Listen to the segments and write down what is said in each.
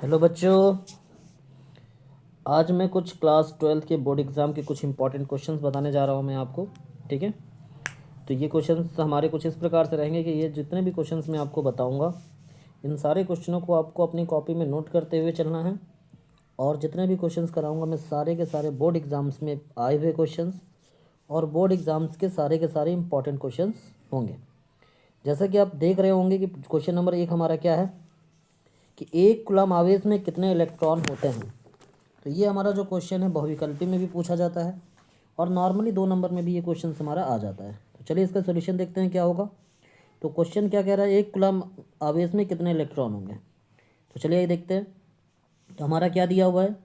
Hello बच्चों। आज मैं कुछ क्लास 12th के बोर्ड एग्ज़ाम के कुछ इंपॉर्टेंट क्वेश्चंस बताने जा रहा हूँ मैं आपको। ठीक है। तो ये क्वेश्चंस हमारे कुछ इस प्रकार से रहेंगे कि ये जितने भी क्वेश्चंस मैं आपको बताऊँगा इन सारे क्वेश्चनों को आपको अपनी कॉपी में नोट करते हुए चलना है। और जितने भी क्वेश्चंस कराऊँगा मैं सारे के सारे बोर्ड एग्ज़ाम्स में आए हुए क्वेश्चंस और बोर्ड एग्ज़ाम्स के सारे इंपॉर्टेंट क्वेश्चंस होंगे। जैसा कि आप देख रहे होंगे कि क्वेश्चन नंबर 1 हमारा क्या है कि एक कूलम्ब आवेश में कितने इलेक्ट्रॉन होते हैं। तो ये हमारा जो क्वेश्चन है बहुविकल्पी में भी पूछा जाता है और नॉर्मली 2 नंबर में भी ये क्वेश्चन हमारा आ जाता है। तो चलिए इसका सोल्यूशन देखते हैं क्या होगा। तो क्वेश्चन क्या कह रहा है, एक कूलम्ब आवेश में कितने इलेक्ट्रॉन होंगे। तो चलिए ये देखते हैं। तो हमारा क्या दिया हुआ है,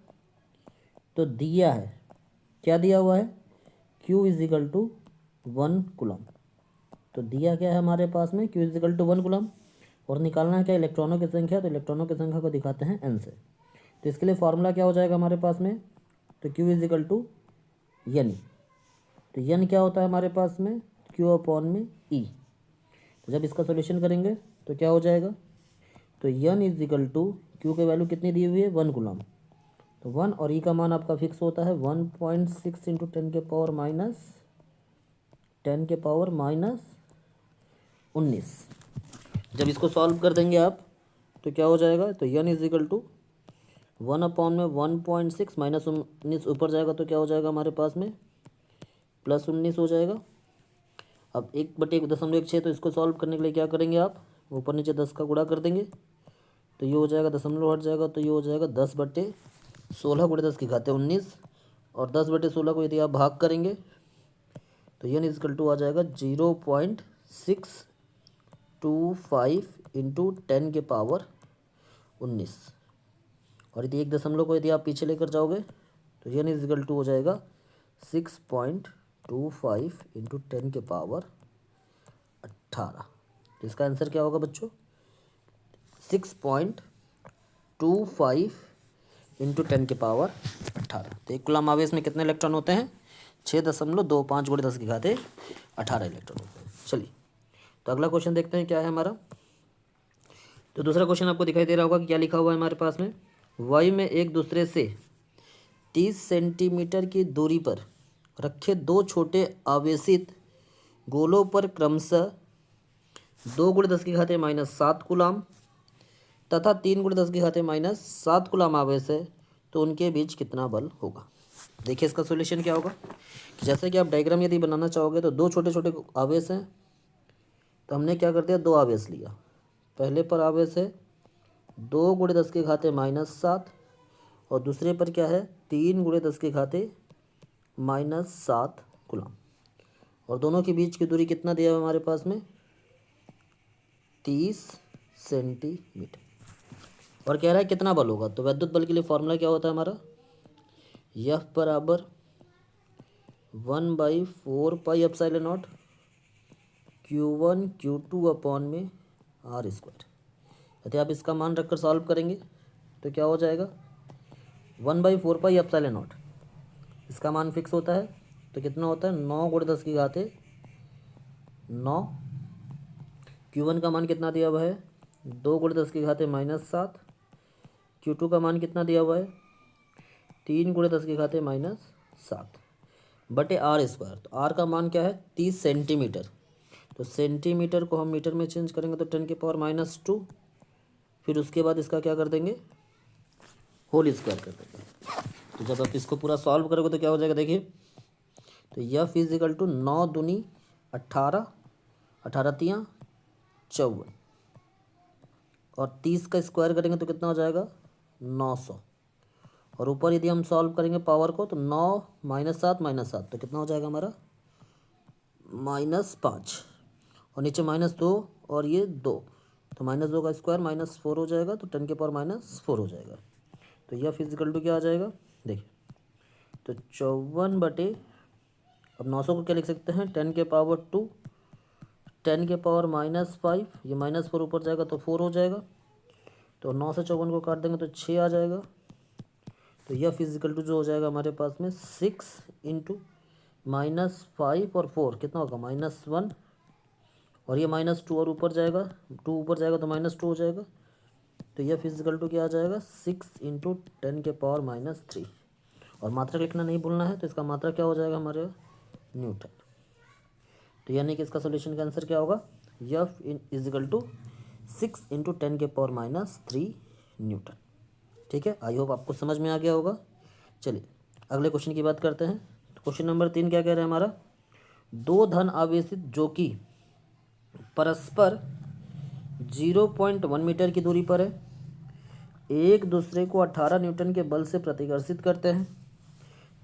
तो दिया है, क्या दिया हुआ है, Q is equal to 1 coulomb. तो दिया क्या है हमारे पास में, Q is equal to 1 coulomb. और निकालना है क्या, इलेक्ट्रॉनों की संख्या। तो इलेक्ट्रॉनों की संख्या को दिखाते हैं N से। तो इसके लिए फॉर्मूला क्या हो जाएगा हमारे पास में, तो Q is equal to N। तो यन क्या होता है हमारे पास में, Q अपॉन में E। तो जब इसका सोल्यूशन करेंगे तो क्या हो जाएगा, तो N is equal to Q की वैल्यू कितनी दी हुई है, 1 कूलम्ब। तो 1 और ई का मान आपका फिक्स होता है 1.6 इंटू 10 के पावर माइनस 19। जब इसको सॉल्व कर देंगे आप तो क्या हो जाएगा, तो N is equal to 1/में 1.6 minus 19 ऊपर जाएगा तो क्या हो जाएगा हमारे पास में +19 हो जाएगा। अब 1/1.6, तो इसको सॉल्व करने के लिए क्या करेंगे आप, ऊपर नीचे 10 का गुणा कर देंगे। तो ये हो जाएगा, दशमलव हट जाएगा तो ये हो जाएगा 10/16 गुणे 10 की घात 19। और 10/16 को यदि आप भाग करेंगे तो ये इजकल टू आ जाएगा 0.625 इंटू 10 के पावर 19। और यदि 1 दशमलव को यदि आप पीछे लेकर जाओगे तो ये इजकल टू हो जाएगा 6.25 इंटू 10 के पावर 18। तो इसका आंसर क्या होगा बच्चों, 6.25 इंटू 10 के पावर 18। तो एक कूलम्ब आवेश में कितने इलेक्ट्रॉन होते हैं, 6.25 गुणे 10 की घात 18 इलेक्ट्रॉन होते हैं। चलिए तो अगला क्वेश्चन देखते हैं क्या है हमारा। तो दूसरा क्वेश्चन आपको दिखाई दे रहा होगा कि क्या लिखा हुआ है हमारे पास में, वायु में एक दूसरे से 30 सेंटीमीटर की दूरी पर रखे दो छोटे आवेशित गोलों पर क्रमशः 2 गुणे 10 की घात-7 कूलम्ब तथा 3 गुणे 10 की घात-7 कूलम्ब आवेश है, तो उनके बीच कितना बल होगा। देखिए इसका सॉल्यूशन क्या होगा, जैसे कि आप डायग्राम यदि बनाना चाहोगे तो दो छोटे छोटे आवेश हैं। तो हमने क्या कर दिया, 2 आवेश लिया। पहले पर आवेश है 2 गुणे 10 की घात-7 और दूसरे पर क्या है 3 गुणे 10 की घात-7 कूलम्ब। और दोनों के बीच की दूरी कितना दिया है हमारे पास में, 30 सेंटीमीटर। और कह रहा है कितना बल होगा। तो वैद्युत बल के लिए फॉर्मूला क्या होता है हमारा, F बराबर 1/4πε0 Q1 Q2 अपॉन में R²। यदि आप इसका मान रखकर सॉल्व करेंगे तो क्या हो जाएगा, 1/4πε0 इसका मान फिक्स होता है। तो कितना होता है, 9 गुणे 10 की घात 9। Q1 का मान कितना दिया हुआ है, 2 गुणे 10 की घात-7। Q2 का मान कितना दिया हुआ है, 3 गुणे 10 की घात-7 बटे R²। तो R का मान क्या है, 30 सेंटीमीटर। तो सेंटीमीटर को हम मीटर में चेंज करेंगे तो 10 के पावर-2। फिर उसके बाद इसका क्या कर देंगे, होल स्क्वायर कर देंगे। तो जब आप इसको पूरा सॉल्व करोगे तो क्या हो जाएगा, देखिए तो F इज इक्वल टू 9 दूनी 18, 18 तियाँ 54 और 30 का स्क्वायर करेंगे तो कितना हो जाएगा 900। और ऊपर यदि हम सॉल्व करेंगे पावर को तो 9 -7 तो कितना हो जाएगा हमारा -5। और नीचे -2 और ये 2, तो -2 का स्क्वायर -4 हो जाएगा। तो 10 के पावर-4 हो जाएगा। तो यह फिजिकल टू क्या आ जाएगा, देखिए तो 54 बटे, अब 900 को क्या लिख सकते हैं 10 के पावर-2, 10 के पावर-5, ये -4 ऊपर जाएगा तो 4 हो जाएगा। तो 9 से 54 को काट देंगे तो 6 आ जाएगा। तो यह फिजिकल टू जो हो जाएगा हमारे पास में 6 इंटू -5 और 4 कितना होगा -1। और ये -2 और ऊपर जाएगा, 2 ऊपर जाएगा तो -2 हो जाएगा। तो यह फिजिकल टू क्या आ जाएगा 6 × 10⁻³ और मात्रक लिखना नहीं भूलना है। तो इसका मात्रक क्या हो जाएगा हमारे न्यूटन। तो यानी कि इसका सोल्यूशन का आंसर क्या होगा F इजिकल टू 6 × 10⁻³ न्यूटन। ठीक है, आई होप आपको समझ में आ गया होगा। चलिए अगले क्वेश्चन की बात करते हैं। क्वेश्चन नंबर 3 क्या कह रहे हैं हमारा, दो धन आवेशित जो कि परस्पर 0.1 मीटर की दूरी पर है, एक दूसरे को 18 न्यूटन के बल से प्रतिकर्षित करते हैं।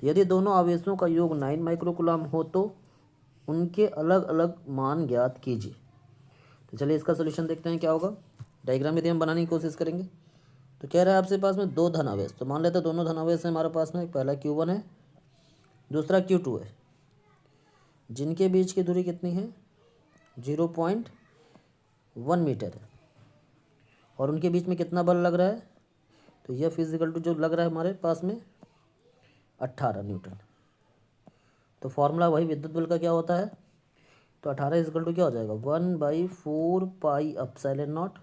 यदि दोनों आवेशों का योग 9 माइक्रोकूलम हो तो उनके अलग अलग मान ज्ञात कीजिए। तो चलिए इसका सोल्यूशन देखते हैं क्या होगा। डायग्राम यदि हम बनाने की कोशिश करेंगे तो कह रहा है आपसे पास में दो धनावेश, तो मान लेते हैं दोनों धनावेश हैं हमारे पास में, पहला Q1 है दूसरा Q2 है, जिनके बीच की दूरी कितनी है 0.1 मीटर है और उनके बीच में कितना बल लग रहा है, तो यह फिजिकल टू जो लग रहा है हमारे पास में 18 न्यूटन। तो फॉर्मूला वही विद्युत बल का क्या होता है, तो 18 इजिकल टू क्या हो जाएगा 1/4 pi epsilon not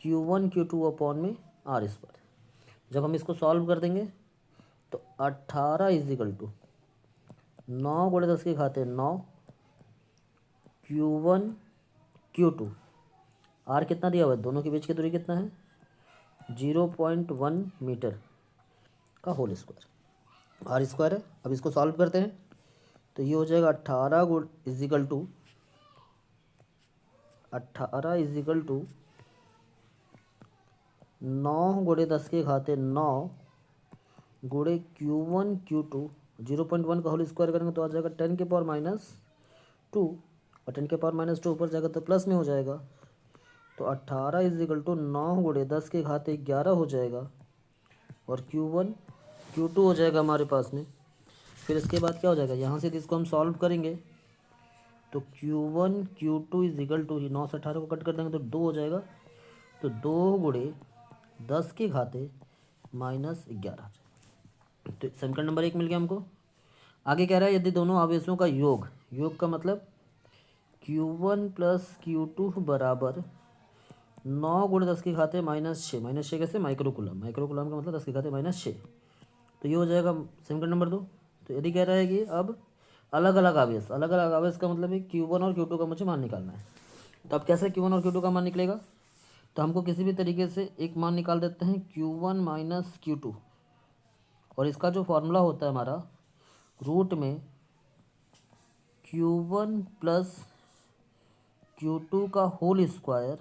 Q1 Q2 upon में R²। जब हम इसको सॉल्व कर देंगे तो 18 is equal to 9 × 10⁻⁹ Q1 Q2 R कितना दिया हुआ है, दोनों के बीच की दूरी कितना है 0.1 मीटर का होल स्क्वायर, R² है। अब इसको सॉल्व करते हैं तो ये हो जाएगा 18 इजिकल टू 9 × 10⁻⁹ गुणे Q1 Q2 0.1 का होल स्क्वायर करेंगे तो आ जाएगा 10⁻², और 10⁻² ऊपर जाएगा तो प्लस में हो जाएगा। तो 18 इजिकल टू 9 × 10⁻11 हो जाएगा और Q1 Q2 हो जाएगा हमारे पास में। फिर इसके बाद क्या हो जाएगा, यहाँ से इसको हम सॉल्व करेंगे तो Q1 Q2 इजिकल टू 9 से 18 को कट कर देंगे तो 2 हो जाएगा, तो 2 × 10⁻11। तो समीकरण नंबर 1 मिल गया हमको। आगे कह रहा है यदि दोनों आवेशों का योग का मतलब Q1 + Q2 बराबर 9 × 10⁻⁻⁶, -6 कैसे माइक्रोकूलम का मतलब 10⁻⁻⁶। तो ये हो जाएगा समीकरण नंबर 2। तो यदि कह रहा है कि अब अलग अलग आवेश का मतलब है Q1 और Q2 का मुझे मान निकालना है। तो अब कैसे Q1 और Q2 का मान निकलेगा, तो हमको किसी भी तरीके से एक मान निकाल देते हैं Q1 - Q2, और इसका जो फॉर्मूला होता है हमारा रूट में Q1 + Q2 का होल स्क्वायर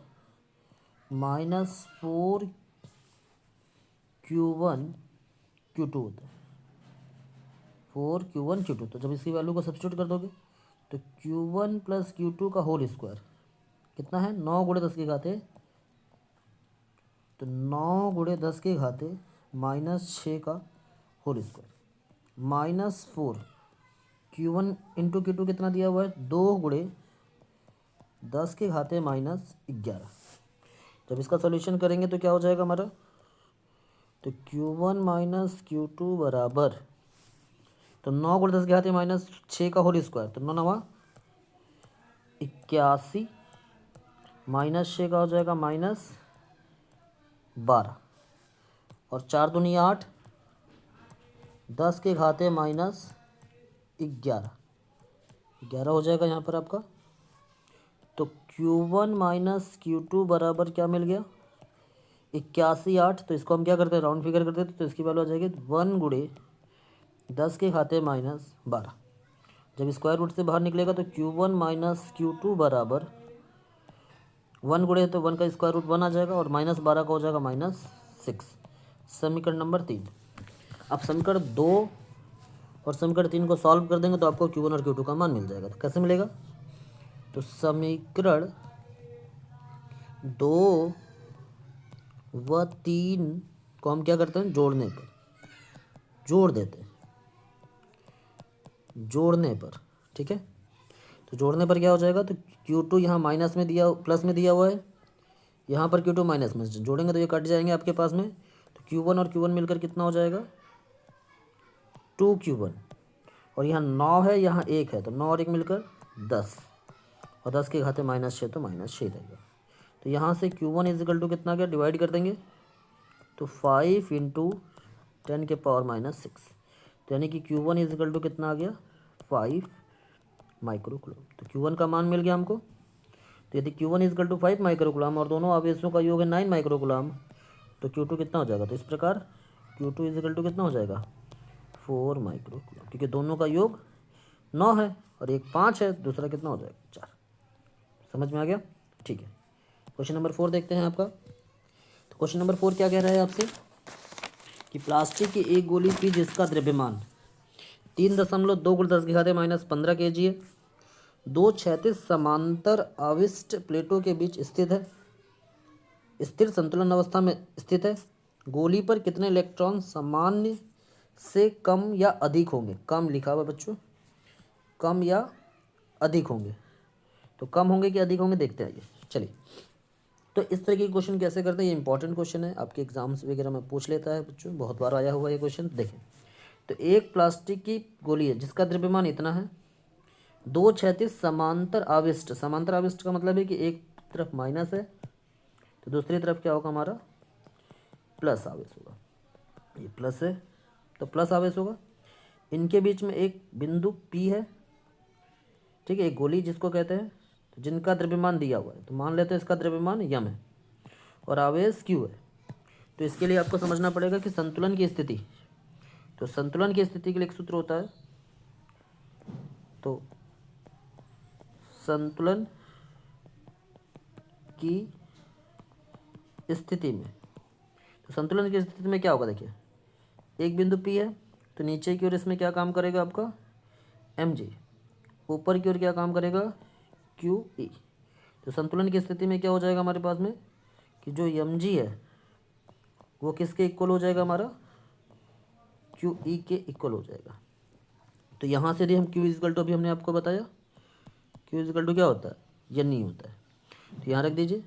-4 Q1 Q2 होता है, 4 Q1 Q2। तो जब इसकी वैल्यू को सब्स्टिट्यूट कर दोगे तो Q1 + Q2 का होल स्क्वायर कितना है 9 × 10⁻⁻, तो 9 × 10⁻⁻⁶ का होल स्क्वायर -4 Q1 × Q2 कितना दिया हुआ है 2 × 10⁻⁻11। जब इसका सॉल्यूशन करेंगे तो क्या हो जाएगा हमारा, तो Q1 - Q2 बराबर, तो 9 × 10⁻⁻⁶ का होल स्क्वायर, तो 9 9 81 -6 का हो जाएगा -12 और 4 दूनी 8 10⁻⁻11 हो जाएगा यहाँ पर आपका। तो Q1 - Q2 बराबर क्या मिल गया 81 8। तो इसको हम क्या करते हैं राउंड फिगर करते हैं, तो इसकी वैल्यू आ जाएगी 1 × 10⁻⁻12। जब स्क्वायर रूट से बाहर निकलेगा तो Q1 - Q2 बराबर 1 गुणे तो 1 का स्क्वायर रूट 1 आ जाएगा और -12 का हो जाएगा -6। समीकरण नंबर 3। अब समीकरण 2 और समीकरण 3 को सॉल्व कर देंगे तो आपको Q1 और Q2 का मान मिल जाएगा। तो कैसे मिलेगा, तो समीकरण 2 व 3 को हम क्या करते हैं जोड़ देते हैं, ठीक है। तो जोड़ने पर क्या हो जाएगा, तो Q2 यहाँ माइनस में दिया प्लस में दिया हुआ है, यहाँ पर Q2 माइनस में, जोड़ेंगे तो ये कट जाएंगे आपके पास में। तो Q1 और Q1 मिलकर कितना हो जाएगा 2Q1, और यहाँ 9 है यहाँ 1 है, तो 9 और 1 मिलकर 10, और 10⁻⁻⁶ तो -6 रहेगा। तो यहाँ से Q1 इजिकल टू कितना आ गया, डिवाइड कर देंगे तो 5 इंटू 10⁻⁻6, तो यानी कि Q1 इजिकल टू कितना आ गया, 5 माइक्रोकुलम। तो Q1 का मान मिल गया हमको। तो यदि Q1 इजिकल टू 5 माइक्रोकुलम और दोनों आवेशों का योग है 9 माइक्रोकुलम, तो Q2 कितना हो जाएगा, तो इस प्रकार Q2 इजिकल टू कितना हो जाएगा, 4 माइक्रोकुलम, क्योंकि दोनों का योग 9 है और एक 5 है, दूसरा कितना हो जाएगा, 4। समझ में आ गया, ठीक है। क्वेश्चन नंबर 4 देखते हैं आपका। तो क्वेश्चन नंबर 4 क्या कह रहा है आपसे कि प्लास्टिक की एक गोली पी जिसका द्रव्यमान 3.2 × 10⁻⁻15 kg है, दो क्षैतिज समांतर आविष्ट प्लेटों के बीच स्थित है, स्थिर संतुलन अवस्था में स्थित है, गोली पर कितने इलेक्ट्रॉन सामान्य से कम या अधिक होंगे, कम लिखा हुआ बच्चों, कम या अधिक होंगे, तो कम होंगे कि अधिक होंगे देखते आइए। चलिए, तो इस तरह के क्वेश्चन कैसे करते हैं, ये इंपॉर्टेंट क्वेश्चन है, आपके एग्जाम्स वगैरह में पूछ लेता है बच्चों, बहुत बार आया हुआ ये क्वेश्चन। देखें, तो एक प्लास्टिक की गोली है जिसका द्रव्यमान इतना है, दो क्षैतिज समांतर आविष्ट, समांतर आविष्ट का मतलब है कि एक तरफ माइनस है तो दूसरी तरफ क्या होगा, हमारा प्लस आवेश होगा, ये प्लस है तो प्लस आवेश होगा। इनके बीच में एक बिंदु P है, ठीक है, एक गोली जिसको कहते हैं, तो जिनका द्रव्यमान दिया हुआ है, तो मान लेते हैं इसका द्रव्यमान यम है और आवेश Q है। तो इसके लिए आपको समझना पड़ेगा कि संतुलन की स्थिति, तो संतुलन की स्थिति के लिए एक सूत्र होता है, तो संतुलन की स्थिति में, तो संतुलन की स्थिति में क्या होगा, देखिए एक बिंदु P है, तो नीचे की ओर इसमें क्या काम करेगा आपका mg, ऊपर की ओर क्या काम करेगा QE। तो संतुलन की स्थिति में क्या हो जाएगा हमारे पास में कि जो mg है वो किसके इक्वल हो जाएगा, हमारा QE के इक्वल हो जाएगा। तो यहाँ से यदि हम Q इजिकल टू, अभी हमने आपको बताया Q इजिकल टू क्या होता है, यन नहीं होता है, तो यहाँ रख दीजिए,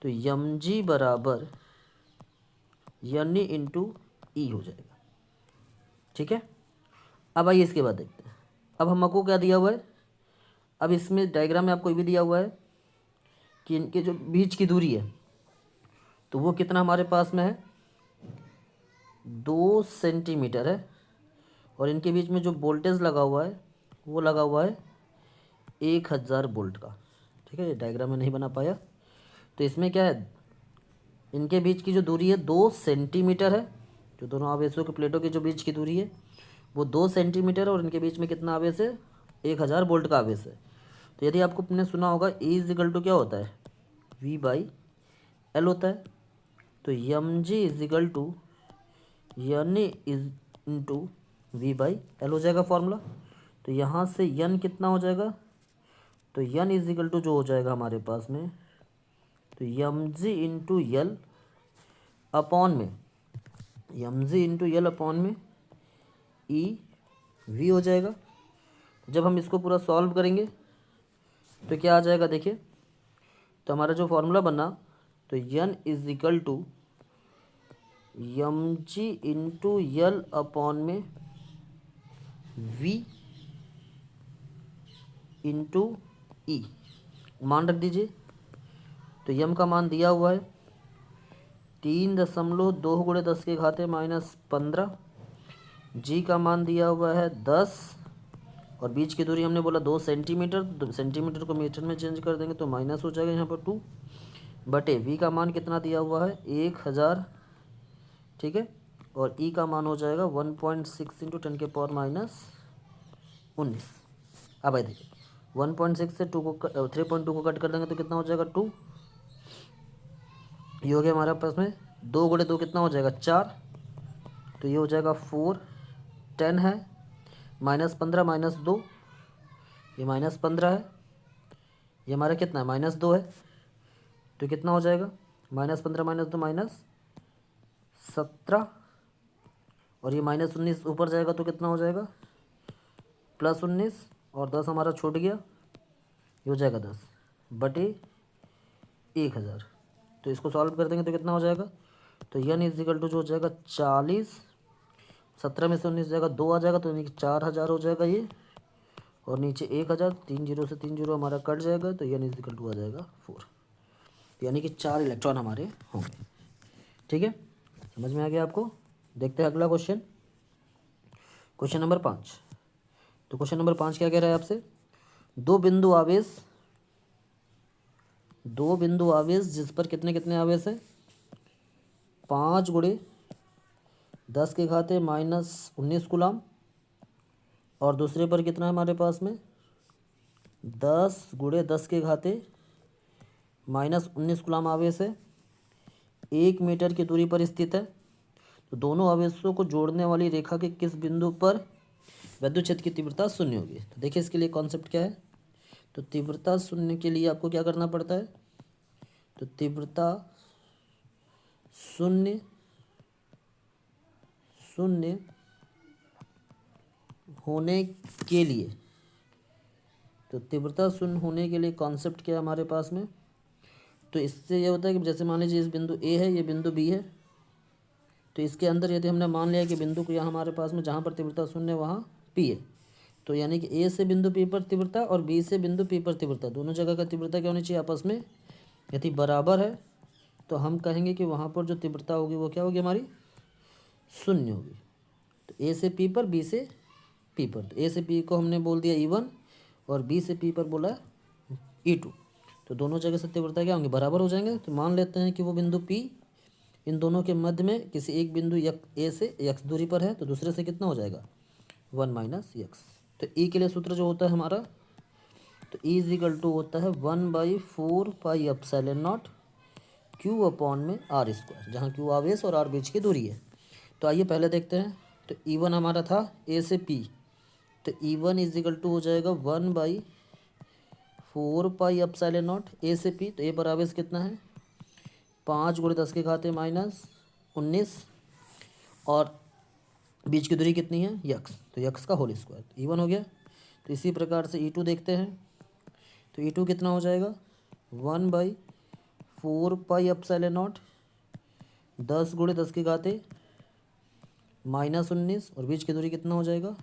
तो mg बराबर यन इंटू ई हो जाएगा, ठीक है। अब आइए इसके बाद देखते हैं, अब हमको क्या दिया हुआ है, अब इसमें डायग्राम में आपको ये भी दिया हुआ है कि इनके जो बीच की दूरी है तो वो कितना हमारे पास में है, 2 सेंटीमीटर है, और इनके बीच में जो वोल्टेज लगा हुआ है वो लगा हुआ है 1000 वोल्ट का, ठीक है। ये डायग्राम में नहीं बना पाया, तो इसमें क्या है, इनके बीच की जो दूरी है 2 सेंटीमीटर है, जो दोनों आवेशों के प्लेटों के जो बीच की दूरी है वो 2 सेंटीमीटर है, और इनके बीच में कितना आवेश है, 1000 वोल्ट का आवेश है। तो यदि आपको आपने सुना होगा E इजिकल टू क्या होता है, V/L होता है, तो mg इजिकल टू यन इज इंटू V/L हो जाएगा फॉर्मूला। तो यहाँ से यन कितना हो जाएगा, तो यन इजिकल टू जो हो जाएगा हमारे पास में, तो mg इंटू यल अपॉन में, mg इंटू यल अपॉन में ई वी हो जाएगा। जब हम इसको पूरा सॉल्व करेंगे तो क्या आ जाएगा, देखिए, तो हमारा जो फॉर्मूला बना, तो N is equal to M G into L upon में वी इंटू ई, मान रख दीजिए। तो यम का मान दिया हुआ है 3.2 × 10⁻⁻15, जी का मान दिया हुआ है 10, और बीच की दूरी हमने बोला 2 सेंटीमीटर, तो सेंटीमीटर को मीटर में चेंज कर देंगे तो माइनस हो जाएगा यहाँ पर 2 बटे वी का मान कितना दिया हुआ है 1000, ठीक है, और ई का मान हो जाएगा 1.6 × 10⁻−19। अब भाई देखिए 1.6 से 3.2 को कट कर देंगे तो कितना हो जाएगा 2, ये हो गया हमारे पास में 2 × 2 कितना हो जाएगा 4, तो ये हो जाएगा 4, 10 है, -15 -2, ये -15 है, ये हमारा कितना है -2 है, तो कितना हो जाएगा -15 -2 -17, और ये -19 ऊपर जाएगा तो कितना हो जाएगा +19, और 10 हमारा छूट गया, ये हो जाएगा 10 बटे 1000। तो इसको सॉल्व कर देंगे तो कितना हो जाएगा, तो यन इजिकल टू जो हो जाएगा 40, 17 में से 19 जाएगा 2 आ जाएगा, तो यानी कि 4000 हो जाएगा ये, और नीचे 1000, 3 0 से 3 0 हमारा कट जाएगा, तो यन इजिकल टू आ जाएगा 4। तो यानी कि 4 इलेक्ट्रॉन हमारे होंगे। ठीक है, समझ में आ गया आपको। देखते हैं अगला क्वेश्चन, क्वेश्चन नंबर 5। तो क्वेश्चन नंबर 5 क्या कह रहा है आपसे, दो बिंदु आवेश जिस पर कितने कितने आवेश है, 5 गुणे 10 के घाते -19 कूलाम, और दूसरे पर कितना है हमारे पास में 10 गुणे 10 के घाते -19 कूलाम आवेश है, 1 मीटर की दूरी पर स्थित है। तो दोनों आवेशों को जोड़ने वाली रेखा के किस बिंदु पर विद्युत क्षेत्र की तीव्रता शून्य होगी। तो देखिए इसके लिए कॉन्सेप्ट क्या है, तो तीव्रता शून्य के लिए आपको क्या करना पड़ता है, तो तीव्रता शून्य होने के लिए, तो तीव्रता शून्य होने के लिए कॉन्सेप्ट क्या है हमारे पास में, तो इससे ये होता है कि जैसे मान लीजिए इस बिंदु ए है, ये बिंदु बी है, तो इसके अंदर यदि हमने मान लिया कि बिंदु को यहाँ हमारे पास में जहाँ पर तीव्रता शून्य है वहाँ पी है, तो यानी कि ए से बिंदु पी पर तीव्रता और बी से बिंदु पी पर तीव्रता, दोनों जगह का तीव्रता क्या होनी चाहिए आपस में, यदि बराबर है तो हम कहेंगे कि वहाँ पर जो तीव्रता होगी वो क्या होगी हमारी, शून्य होगी। तो ए से पी पर, बी से पी पर, तो ए से पी को हमने बोल दिया E1 और बी से पी पर बोला E2, तो दोनों जगह से तीव्रता क्या होंगी, बराबर हो जाएंगे। तो मान लेते हैं कि वो बिंदु P इन दोनों के मध्य में किसी एक बिंदु ए से x दूरी पर है, तो दूसरे से कितना हो जाएगा 1 - x। तो E के लिए सूत्र जो होता है हमारा, तो E = होता है 1/4πε0 Q/r², जहाँ Q आवेश और R बीच की दूरी है। तो आइए पहले देखते हैं, तो E1 हमारा था A से P, तो E1 = हो जाएगा 1/4πε0 A से P, तो A पर आवेश कितना है 5 × 10 के घाते -19, और बीच की दूरी कितनी है यक्स, तो यक्स का होल स्क्वायर, तो E1 हो गया। तो इसी प्रकार से E2 देखते हैं, तो E2 कितना हो जाएगा 1/4πε0 10 × 10 के घाते -19, और बीच की दूरी कितना हो जाएगा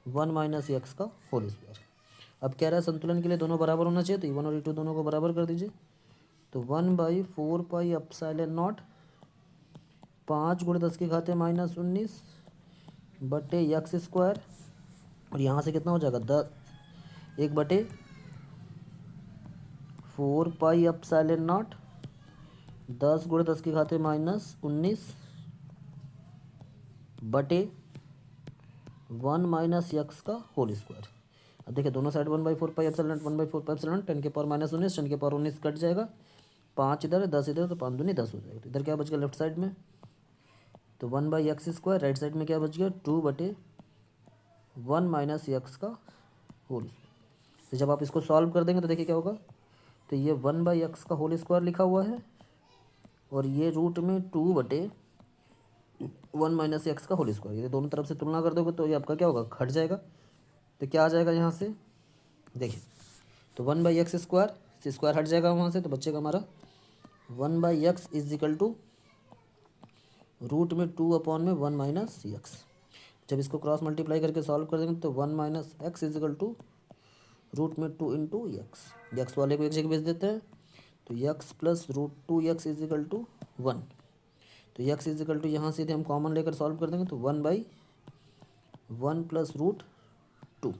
1 - x का होल स्क्वायर। अब कह रहा है संतुलन के लिए दोनों बराबर होना चाहिए, तो E1 और E2 दोनों को बराबर कर दीजिए। तो 1/4πε0 5 × 10 के घाते -19 बटे x स्क्वायर, और यहाँ से कितना हो जाएगा 1/4πε0 10 × 10 के घाते -19 बटे 1 - x का होल स्क्वायर। अब देखिए दोनों साइड 1/4πε0 1/4πε0, 10 के पावर -19 10 के पावर 19 कट जाएगा, 5 इधर है 10 इधर, तो 5 दूनी 10 हो जाएगा। तो इधर क्या बच गया लेफ्ट साइड में, तो 1/x², राइट साइड में क्या बच गया 2/1 - x का होल स्क्वायर। तो जब आप इसको सॉल्व कर देंगे तो देखिए क्या होगा, तो ये 1/x का होल स्क्वायर लिखा हुआ है, और ये रूट में 2/1 - x का होल स्क्वायर, ये दोनों तरफ से तुलना कर दोगे तो ये आपका क्या होगा घट जाएगा। तो क्या आ जाएगा यहाँ से, देखिए तो 1/x स्क्वायर से स्क्वायर हट जाएगा वहाँ से, तो बचेगा हमारा 1/x = रूट में 2/1 - x। जब इसको क्रॉस मल्टीप्लाई करके सॉल्व कर देंगे तो 1 - x = रूट में 2 × x, x वाले को एक जगह भेज देते हैं, तो x + √2x = 1। तो x = यहाँ से हम कॉमन लेकर सॉल्व कर देंगे, तो 1/1 + √2।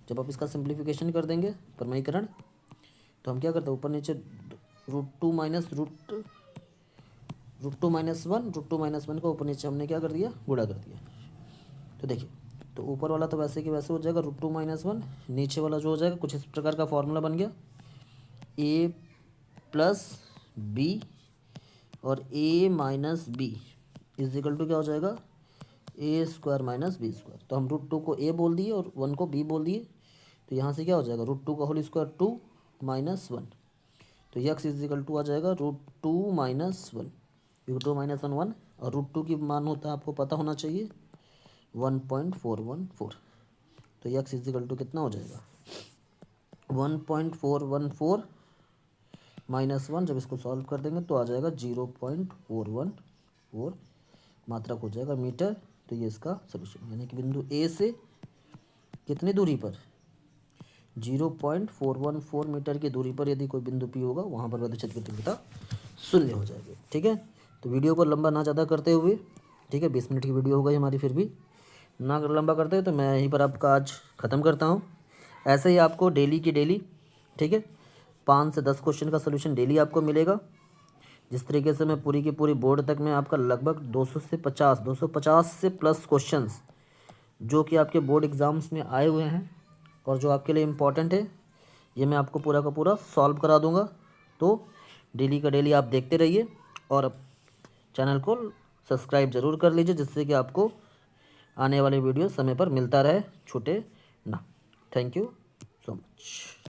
जब आप इसका सिंप्लीफिकेशन कर देंगे प्रमेयीकरण, तो हम क्या करते हैं ऊपर नीचे √2 - √2 - 1 को ऊपर नीचे हमने क्या कर दिया गुणा कर दिया। तो देखिए तो ऊपर वाला तो वैसे कि वैसे हो जाएगा √2 - 1, नीचे वाला जो हो जाएगा कुछ इस प्रकार का फॉर्मूला बन गया a + b और a - b = क्या हो जाएगा a² - b²। तो हम √2 को a बोल दिए और 1 को b बोल दिए, तो यहाँ से क्या हो जाएगा √2 का होल स्क्वायर 2 - 1, तो x = आ जाएगा √2 - 1, क्योंकि 2 - 1 1, और √2 की मान होता है आपको पता होना चाहिए 1.414। तो x = कितना हो जाएगा 1.414 -1, जब इसको सॉल्व कर देंगे तो आ जाएगा 0.414 मात्रक हो जाएगा मीटर। तो ये इसका सोल्यूशन, यानी कि बिंदु ए से कितनी दूरी पर 0.414 मीटर की दूरी पर यदि कोई बिंदु P होगा वहाँ पर प्रतिशत की तीव्रता 0 हो जाएगी। ठीक है, तो वीडियो को लंबा ना ज़्यादा करते हुए, ठीक है, 20 मिनट की वीडियो हो गई हमारी, फिर भी ना लंबा करते हुए तो मैं यहीं पर आपका आज ख़त्म करता हूँ। ऐसे ही आपको डेली की डेली, ठीक है, 5 से 10 क्वेश्चन का सोल्यूशन डेली आपको मिलेगा। जिस तरीके से मैं पूरी की पूरी बोर्ड तक में आपका लगभग 250 से प्लस क्वेश्चंस जो कि आपके बोर्ड एग्ज़ाम्स में आए हुए हैं और जो आपके लिए इम्पॉर्टेंट है, ये मैं आपको पूरा का पूरा सॉल्व करा दूंगा। तो डेली का डेली आप देखते रहिए और चैनल को सब्सक्राइब ज़रूर कर लीजिए, जिससे कि आपको आने वाले वीडियो समय पर मिलता रहे, छूटे ना। Thank you so much.